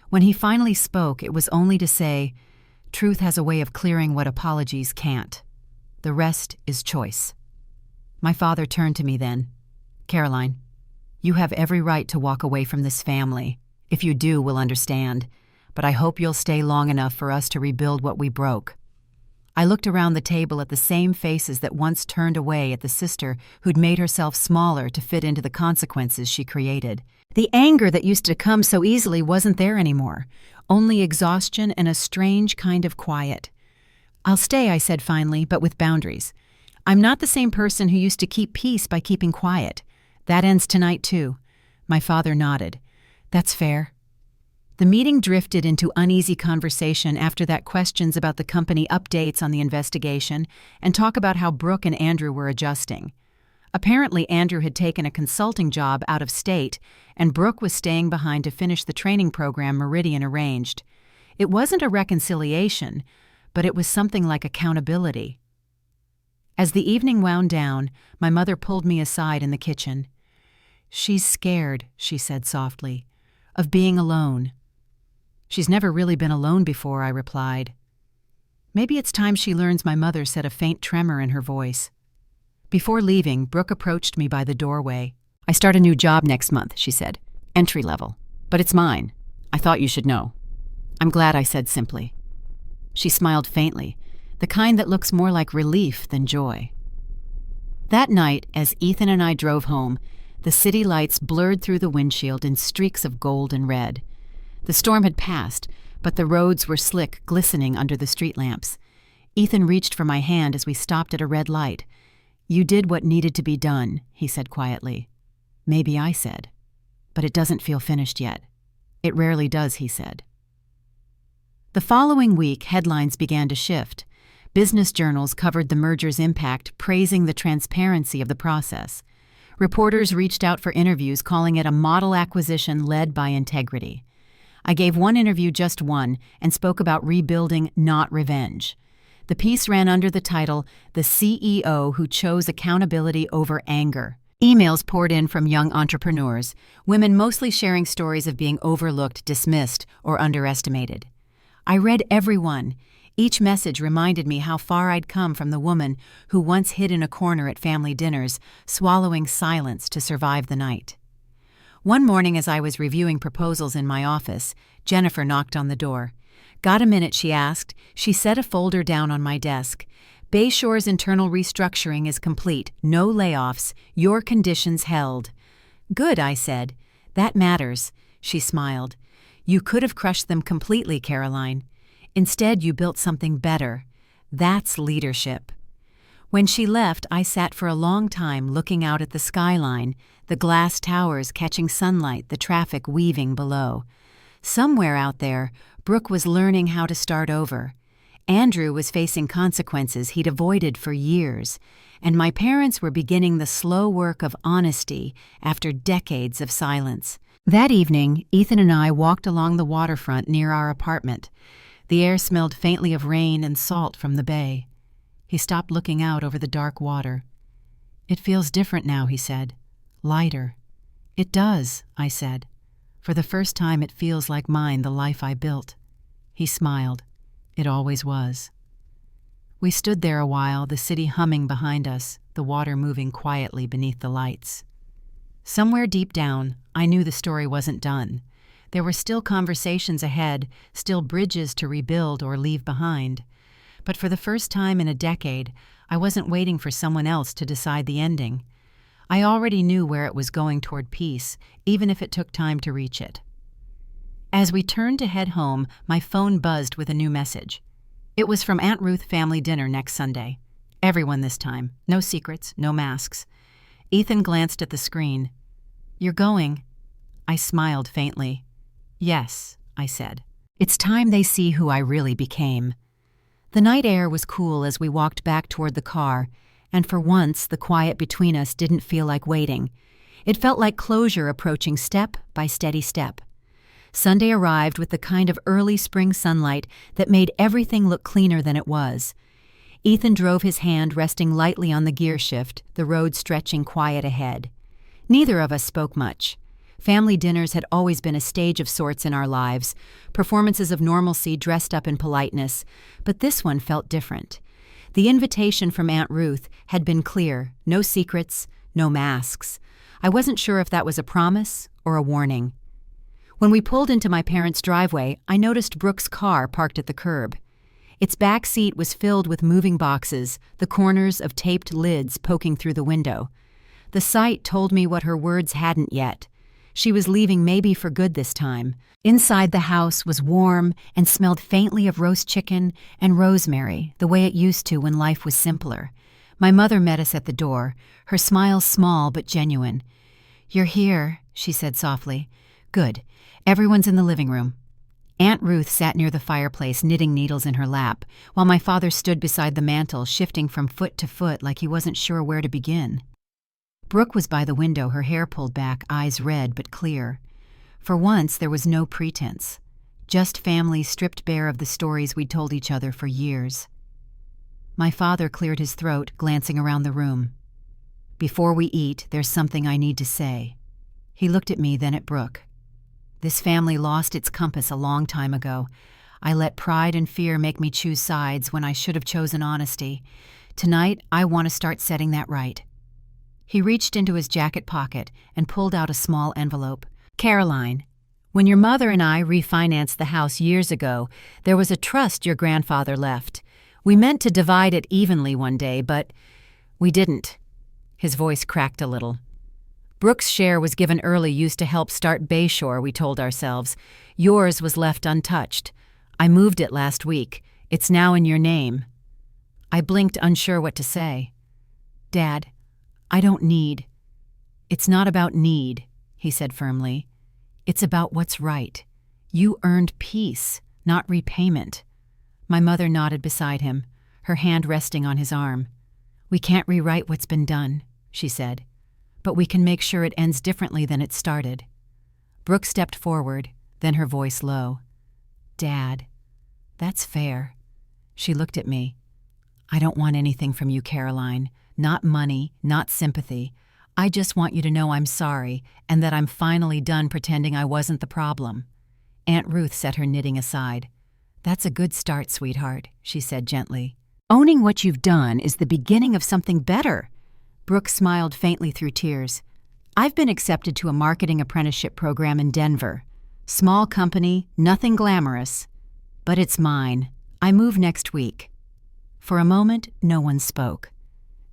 When he finally spoke, it was only to say, "Truth has a way of clearing what apologies can't. The rest is choice." My father turned to me then. "Caroline, you have every right to walk away from this family. If you do, we'll understand. But I hope you'll stay long enough for us to rebuild what we broke." I looked around the table at the same faces that once turned away at the sister who'd made herself smaller to fit into the consequences she created. The anger that used to come so easily wasn't there anymore, only exhaustion and a strange kind of quiet. "I'll stay," I said finally, "but with boundaries. I'm not the same person who used to keep peace by keeping quiet. That ends tonight, too." My father nodded. "That's fair." The meeting drifted into uneasy conversation after that, questions about the company, updates on the investigation, and talk about how Brooke and Andrew were adjusting. Apparently, Andrew had taken a consulting job out of state, and Brooke was staying behind to finish the training program Meridian arranged. It wasn't a reconciliation, but it was something like accountability. As the evening wound down, my mother pulled me aside in the kitchen. "She's scared," she said softly, "of being alone." "She's never really been alone before," I replied. "Maybe it's time she learns," my mother said, a faint tremor in her voice. Before leaving, Brooke approached me by the doorway. "I start a new job next month," she said. "Entry level. But it's mine. I thought you should know." "I'm glad," I said simply. She smiled faintly, the kind that looks more like relief than joy. That night, as Ethan and I drove home, the city lights blurred through the windshield in streaks of gold and red. The storm had passed, but the roads were slick, glistening under the street lamps. Ethan reached for my hand as we stopped at a red light. "You did what needed to be done," he said quietly. "Maybe," I said. "But it doesn't feel finished yet." "It rarely does," he said. The following week, headlines began to shift. Business journals covered the merger's impact, praising the transparency of the process. Reporters reached out for interviews, calling it a model acquisition led by integrity. I gave one interview, just one, and spoke about rebuilding, not revenge. The piece ran under the title, "The CEO Who Chose Accountability Over Anger." Emails poured in from young entrepreneurs, women mostly sharing stories of being overlooked, dismissed, or underestimated. I read every one. Each message reminded me how far I'd come from the woman who once hid in a corner at family dinners, swallowing silence to survive the night. One morning, as I was reviewing proposals in my office, Jennifer knocked on the door. "Got a minute?" she asked. She set a folder down on my desk. "Bayshore's internal restructuring is complete. No layoffs. Your conditions held." "Good," I said. "That matters." She smiled. "You could have crushed them completely, Caroline. Instead, you built something better. That's leadership." When she left, I sat for a long time looking out at the skyline, the glass towers catching sunlight, the traffic weaving below. Somewhere out there, Brooke was learning how to start over. Andrew was facing consequences he'd avoided for years, and my parents were beginning the slow work of honesty after decades of silence. That evening, Ethan and I walked along the waterfront near our apartment. The air smelled faintly of rain and salt from the bay. He stopped looking out over the dark water. "It feels different now," he said. "Lighter." "It does," I said. "For the first time it feels like mine, the life I built." He smiled. "It always was." We stood there a while, the city humming behind us, the water moving quietly beneath the lights. Somewhere deep down, I knew the story wasn't done. There were still conversations ahead, still bridges to rebuild or leave behind. But for the first time in a decade, I wasn't waiting for someone else to decide the ending. I already knew where it was going toward peace, even if it took time to reach it. As we turned to head home, my phone buzzed with a new message. It was from Aunt Ruth family dinner next Sunday. Everyone this time. No secrets, no masks. Ethan glanced at the screen. "You're going?" I smiled faintly. "Yes," I said. "It's time they see who I really became." The night air was cool as we walked back toward the car, and for once the quiet between us didn't feel like waiting. It felt like closure approaching step by steady step. Sunday arrived with the kind of early spring sunlight that made everything look cleaner than it was. Ethan drove his hand resting lightly on the gear shift, the road stretching quiet ahead. Neither of us spoke much. Family dinners had always been a stage of sorts in our lives, performances of normalcy dressed up in politeness, but this one felt different. The invitation from Aunt Ruth had been clear: no secrets, no masks. I wasn't sure if that was a promise or a warning. When we pulled into my parents' driveway, I noticed Brooke's car parked at the curb. Its back seat was filled with moving boxes, the corners of taped lids poking through the window. The sight told me what her words hadn't yet. She was leaving maybe for good this time. Inside the house was warm and smelled faintly of roast chicken and rosemary, the way it used to when life was simpler. My mother met us at the door, her smile small but genuine. "You're here," she said softly. "Good. Everyone's in the living room." Aunt Ruth sat near the fireplace, knitting needles in her lap, while my father stood beside the mantel, shifting from foot to foot like he wasn't sure where to begin. Brooke was by the window, her hair pulled back, eyes red but clear. For once, there was no pretense. Just family stripped bare of the stories we'd told each other for years. My father cleared his throat, glancing around the room. "Before we eat, there's something I need to say." He looked at me, then at Brooke. "This family lost its compass a long time ago. I let pride and fear make me choose sides when I should have chosen honesty. Tonight, I want to start setting that right." He reached into his jacket pocket and pulled out a small envelope. "Caroline, when your mother and I refinanced the house years ago, there was a trust your grandfather left. We meant to divide it evenly one day, but we didn't." His voice cracked a little. "Brooke's share was given early use to help start Bayshore, we told ourselves. Yours was left untouched. I moved it last week. It's now in your name." I blinked, unsure what to say. "Dad, I don't need." "It's not about need," he said firmly. "It's about what's right. You earned peace, not repayment." My mother nodded beside him, her hand resting on his arm. "We can't rewrite what's been done," she said, "but we can make sure it ends differently than it started." Brooke stepped forward, then her voice low. "Dad, that's fair." She looked at me. "I don't want anything from you, Caroline. Not money, not sympathy. I just want you to know I'm sorry and that I'm finally done pretending I wasn't the problem." Aunt Ruth set her knitting aside. "That's a good start, sweetheart," she said gently. "Owning what you've done is the beginning of something better." Brooke smiled faintly through tears. "I've been accepted to a marketing apprenticeship program in Denver. Small company, nothing glamorous. But it's mine. I move next week." For a moment, no one spoke.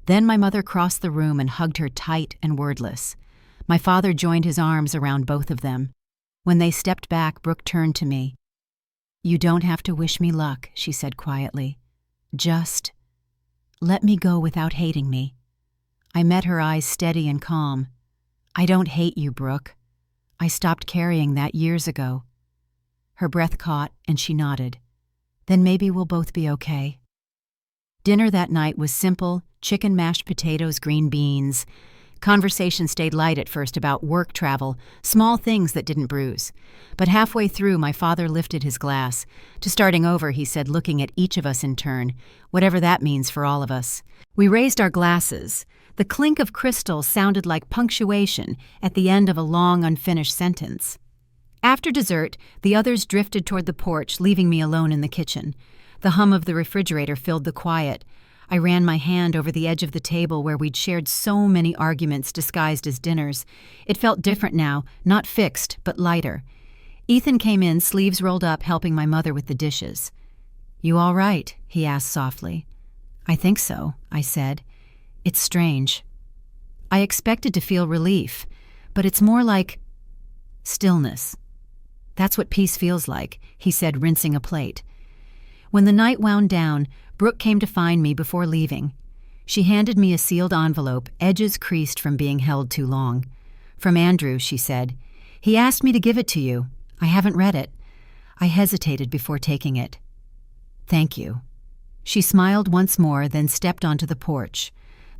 Then my mother crossed the room and hugged her tight and wordless. My father joined his arms around both of them. When they stepped back, Brooke turned to me. "You don't have to wish me luck," she said quietly. "Just..." Let me go without hating me. I met her eyes steady and calm. I don't hate you, Brooke. I stopped carrying that years ago. Her breath caught and she nodded. Then maybe we'll both be okay. Dinner that night was simple: chicken, mashed potatoes, green beans. Conversation stayed light at first about work travel, small things that didn't bruise. But halfway through, my father lifted his glass. To starting over, he said, looking at each of us in turn, whatever that means for all of us. We raised our glasses. The clink of crystal sounded like punctuation at the end of a long, unfinished sentence. After dessert, the others drifted toward the porch, leaving me alone in the kitchen. The hum of the refrigerator filled the quiet. I ran my hand over the edge of the table where we'd shared so many arguments disguised as dinners. It felt different now, not fixed, but lighter. Ethan came in, sleeves rolled up, helping my mother with the dishes. "You all right?" he asked softly. "I think so," I said. "It's strange. I expected to feel relief, but it's more like stillness. That's what peace feels like," he said, rinsing a plate. When the night wound down, Brooke came to find me before leaving. She handed me a sealed envelope, edges creased from being held too long. "From Andrew," she said. "He asked me to give it to you. I haven't read it." I hesitated before taking it. "Thank you." She smiled once more, then stepped onto the porch.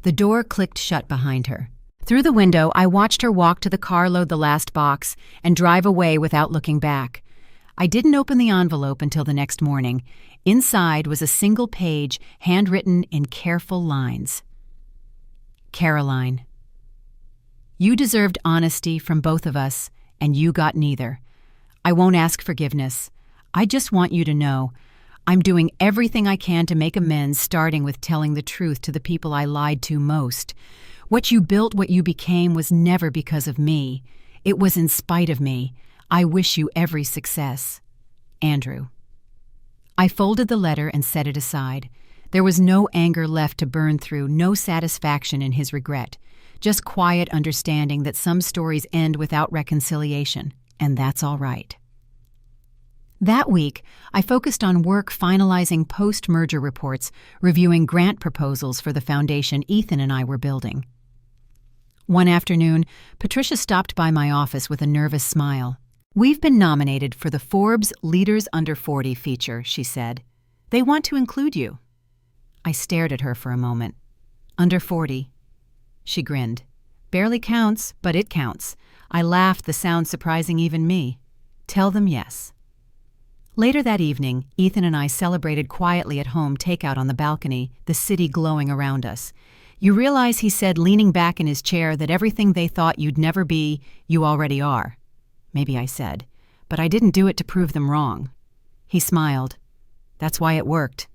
The door clicked shut behind her. Through the window, I watched her walk to the car, load the last box, and drive away without looking back. I didn't open the envelope until the next morning. Inside was a single page, handwritten in careful lines. Caroline, you deserved honesty from both of us, and you got neither. I won't ask forgiveness. I just want you to know I'm doing everything I can to make amends, starting with telling the truth to the people I lied to most. What you built, what you became, was never because of me. It was in spite of me. I wish you every success. Andrew. I folded the letter and set it aside. There was no anger left to burn through, no satisfaction in his regret, just quiet understanding that some stories end without reconciliation, and that's all right. That week, I focused on work finalizing post-merger reports, reviewing grant proposals for the foundation Ethan and I were building. One afternoon, Patricia stopped by my office with a nervous smile. "We've been nominated for the Forbes Leaders Under 40 feature," she said. "They want to include you." I stared at her for a moment. "Under 40. She grinned. "Barely counts, but it counts." I laughed, the sound surprising even me. "Tell them yes." Later that evening, Ethan and I celebrated quietly at home, takeout on the balcony, the city glowing around us. "You realize," he said, leaning back in his chair, "that everything they thought you'd never be, you already are." Maybe I said, "But I didn't do it to prove them wrong." He smiled. "That's why it worked."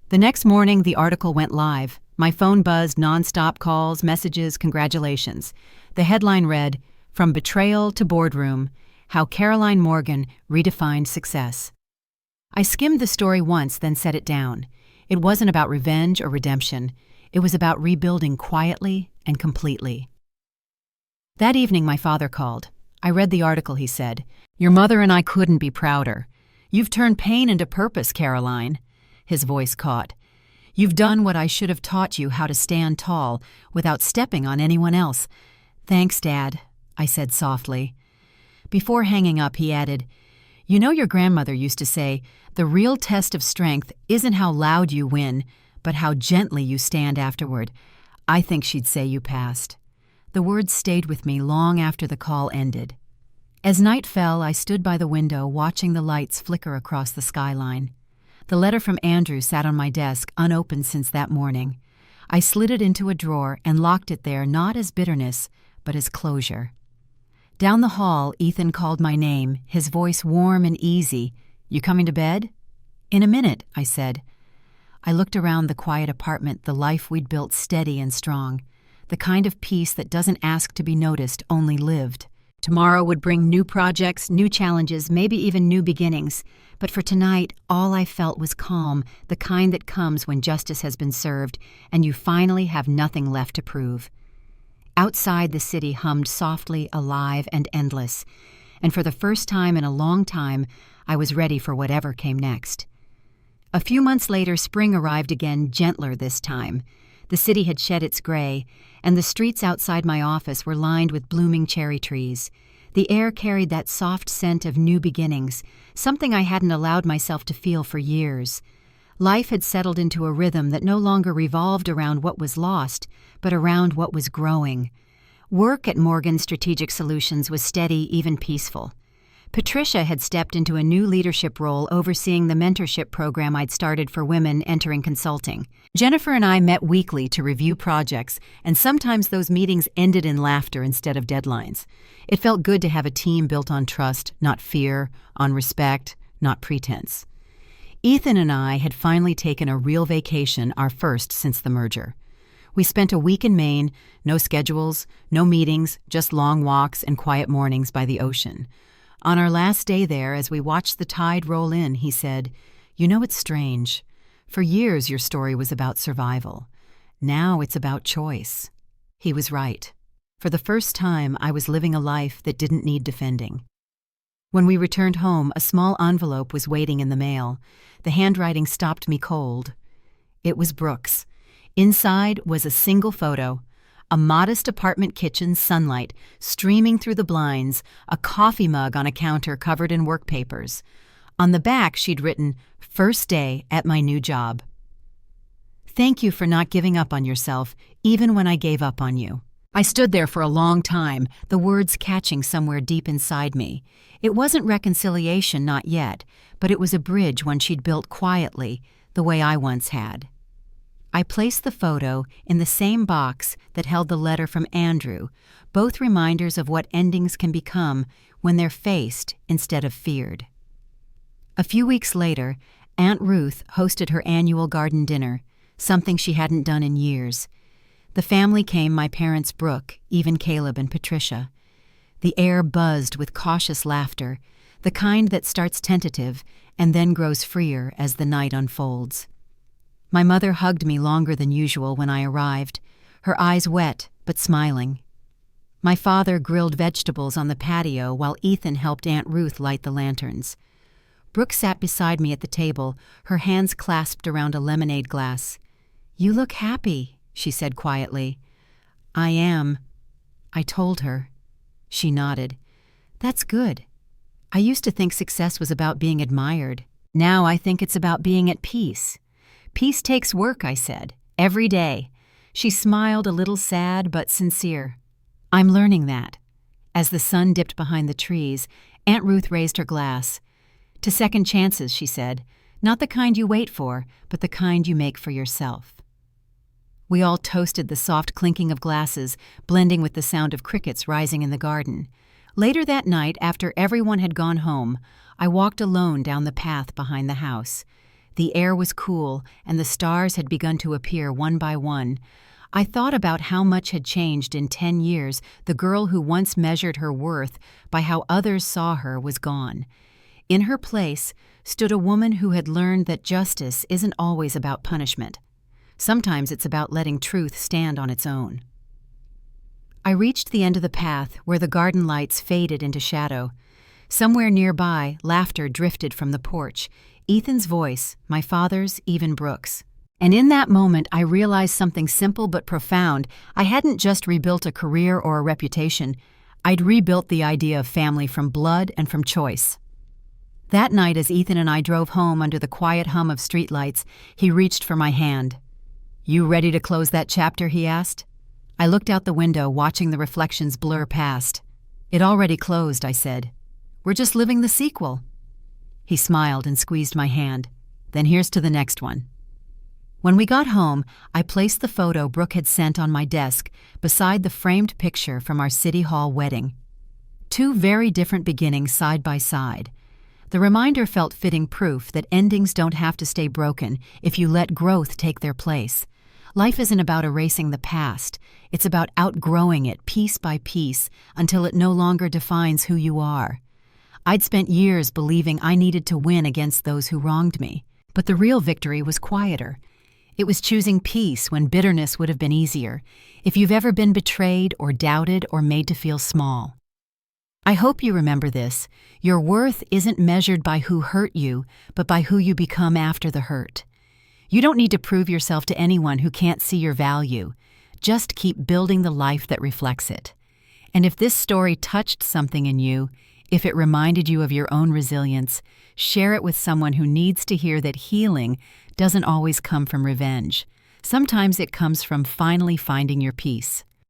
The next morning, the article went live. My phone buzzed, nonstop calls, messages, congratulations. The headline read, "From Betrayal to Boardroom, How Caroline Morgan Redefined Success." I skimmed the story once, then set it down. It wasn't about revenge or redemption. It was about rebuilding quietly and completely. That evening, my father called. "I read the article," he said. "Your mother and I couldn't be prouder. You've turned pain into purpose, Caroline." His voice caught. "You've done what I should have taught you, how to stand tall without stepping on anyone else." "Thanks, Dad," I said softly. Before hanging up, he added, "You know, your grandmother used to say, the real test of strength isn't how loud you win, but how gently you stand afterward. I think she'd say you passed." The words stayed with me long after the call ended. As night fell, I stood by the window, watching the lights flicker across the skyline. The letter from Andrew sat on my desk, unopened since that morning. I slid it into a drawer and locked it there, not as bitterness, but as closure. Down the hall, Ethan called my name, his voice warm and easy. "You coming to bed?" "In a minute," I said. I looked around the quiet apartment, the life we'd built steady and strong. The kind of peace that doesn't ask to be noticed, only lived. Tomorrow would bring new projects, new challenges, maybe even new beginnings. But for tonight, all I felt was calm, the kind that comes when justice has been served and you finally have nothing left to prove. Outside, the city hummed softly, alive, and endless. And for the first time in a long time, I was ready for whatever came next. A few months later, spring arrived again, gentler this time. The city had shed its gray, and the streets outside my office were lined with blooming cherry trees. The air carried that soft scent of new beginnings, something I hadn't allowed myself to feel for years. Life had settled into a rhythm that no longer revolved around what was lost, but around what was growing. Work at Morgan Strategic Solutions was steady, even peaceful. Patricia had stepped into a new leadership role overseeing the mentorship program I'd started for women entering consulting. Jennifer and I met weekly to review projects, and sometimes those meetings ended in laughter instead of deadlines. It felt good to have a team built on trust, not fear, on respect, not pretense. Ethan and I had finally taken a real vacation, our first since the merger. We spent a week in Maine, no schedules, no meetings, just long walks and quiet mornings by the ocean. On our last day there, as we watched the tide roll in, he said, "You know, it's strange. For years your story was about survival. Now it's about choice." He was right. For the first time, I was living a life that didn't need defending. When we returned home, a small envelope was waiting in the mail. The handwriting stopped me cold. It was Brooke's. Inside was a single photo. A modest apartment kitchen, sunlight streaming through the blinds, a coffee mug on a counter covered in work papers. On the back, she'd written, "First day at my new job. Thank you for not giving up on yourself, even when I gave up on you." I stood there for a long time, the words catching somewhere deep inside me. It wasn't reconciliation, not yet, but it was a bridge one she'd built quietly, the way I once had. I placed the photo in the same box that held the letter from Andrew, both reminders of what endings can become when they're faced instead of feared. A few weeks later, Aunt Ruth hosted her annual garden dinner, something she hadn't done in years. The family came, my parents Brooke, even Caleb and Patricia. The air buzzed with cautious laughter, the kind that starts tentative and then grows freer as the night unfolds. My mother hugged me longer than usual when I arrived, her eyes wet but smiling. My father grilled vegetables on the patio while Ethan helped Aunt Ruth light the lanterns. Brooke sat beside me at the table, her hands clasped around a lemonade glass. "You look happy," she said quietly. "I am," I told her. She nodded. "That's good. I used to think success was about being admired. Now I think it's about being at peace." "Peace takes work," I said, "every day." She smiled, a little sad but sincere. "I'm learning that." As the sun dipped behind the trees, Aunt Ruth raised her glass. "To second chances," she said, "not the kind you wait for, but the kind you make for yourself." We all toasted the soft clinking of glasses, blending with the sound of crickets rising in the garden. Later that night, after everyone had gone home, I walked alone down the path behind the house. The air was cool, and the stars had begun to appear one by one. I thought about how much had changed in 10 years. The girl who once measured her worth by how others saw her was gone. In her place stood a woman who had learned that justice isn't always about punishment. Sometimes it's about letting truth stand on its own. I reached the end of the path where the garden lights faded into shadow. Somewhere nearby, laughter drifted from the porch. Ethan's voice, my father's, even Brooke's. And in that moment, I realized something simple but profound. I hadn't just rebuilt a career or a reputation. I'd rebuilt the idea of family from blood and from choice. That night, as Ethan and I drove home under the quiet hum of streetlights, he reached for my hand. "You ready to close that chapter?" he asked. I looked out the window, watching the reflections blur past. "It already closed," I said. "We're just living the sequel." He smiled and squeezed my hand. "Then here's to the next one." When we got home, I placed the photo Brooke had sent on my desk beside the framed picture from our City Hall wedding. Two very different beginnings side by side. The reminder felt fitting proof that endings don't have to stay broken if you let growth take their place. Life isn't about erasing the past. It's about outgrowing it piece by piece until it no longer defines who you are. I'd spent years believing I needed to win against those who wronged me, but the real victory was quieter. It was choosing peace when bitterness would have been easier, if you've ever been betrayed or doubted or made to feel small. I hope you remember this. Your worth isn't measured by who hurt you, but by who you become after the hurt. You don't need to prove yourself to anyone who can't see your value. Just keep building the life that reflects it. And if this story touched something in you, if it reminded you of your own resilience, share it with someone who needs to hear that healing doesn't always come from revenge. Sometimes it comes from finally finding your peace.